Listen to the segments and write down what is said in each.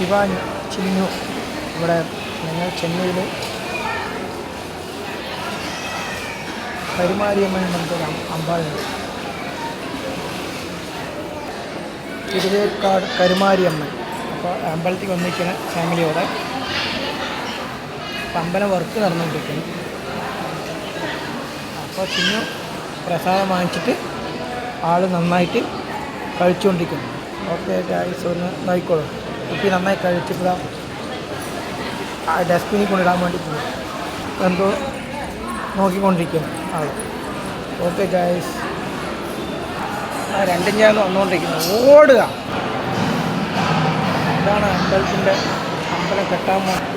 ശിവ ചിന്നു ഇവിടെ ഞങ്ങൾ ചെന്നൈയിൽ കരുമാരിയമ്മൻ എന്നൊരു അമ്പാളുണ്ട്. തിരുവേക്കാട് കരുമാരിയമ്മൻ. അപ്പോൾ അമ്പലത്തിൽ വന്നിരിക്കുന്ന ഫാമിലിയോടെ അമ്പലം വർക്ക് നടന്നുകൊണ്ടിരിക്കുന്നു. അപ്പോൾ ചിന്നു പ്രസാദം വാങ്ങിച്ചിട്ട് ആൾ നന്നായിട്ട് കഴിച്ചുകൊണ്ടിരിക്കുന്നു. ഓക്കെ ഗായ്സ്, ഒന്ന് നോക്കിക്കോളൂ. കുട്ടി നന്നായി കഴിച്ചിട്ട് ആ ഡസ്റ്റ്ബിനിൽ കൊണ്ടിടാൻ വേണ്ടി പോകും. എന്തോ നോക്കിക്കൊണ്ടിരിക്കുന്നു ആൾ. ഓക്കെ ഗായ്സ്, രണ്ടും ഞാൻ വന്നുകൊണ്ടിരിക്കുന്നത്. ഓടുക. ഇതാണ് അമ്പലം കെട്ടാൻ പോകുന്നത്.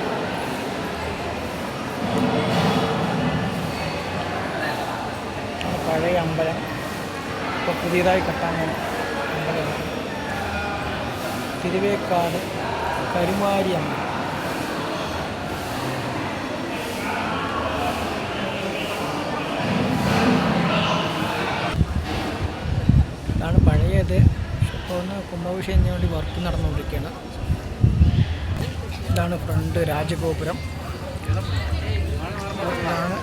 പഴയ അമ്പലം ഇപ്പോൾ പുതിയതായി കെട്ടാൻ പോകുന്ന അമ്പലമാണ് തിരുവേക്കാട് കരുമാരി അമ്പലം. ഇതാണ് പഴയത്. ഇപ്പോൾ ഒന്ന് കുംഭവിഷയത്തിന് വേണ്ടി വർക്ക് നടന്നുകൊണ്ടിരിക്കുകയാണ്. ഇതാണ് ഫ്രണ്ട് രാജഗോപുരം. ഇതാണ്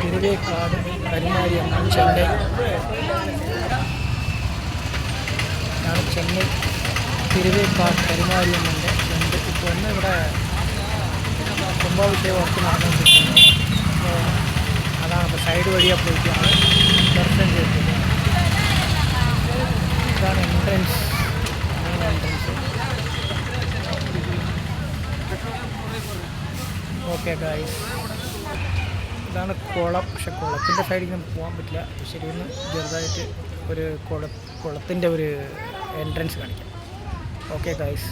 തിരുവേക്കാട് കരുമാരി അമ്മൻ ചെന്നൈ. ഇതാണ് ചെന്നൈ തിരുവേക്കാട് കരുമാരി അമ്മൻ്റെ ഫ്രണ്ട്. ഇപ്പോൾ ഒന്ന് ഇവിടെ കുംഭവിഷയ വർക്ക് നടന്നുകൊണ്ടിരിക്കുന്നത്. അതാണ് ഇപ്പോൾ സൈഡ് വഴിയാണ് പോയിട്ടാണ് ദർശനം ചെയ്തത്. ഇതാണ് എൻട്രൻസ്. ഓക്കെ ഗായ്സ്, ഇതാണ് കുളം. പക്ഷെ കുളത്തിൻ്റെ സൈഡിൽ നമുക്ക് പോകാൻ പറ്റില്ല. ശരി, ഒന്ന് ചെറുതായിട്ട് ഒരു കുളത്തിൻ്റെ ഒരു എൻട്രൻസ് കാണിക്കാം. Okay guys.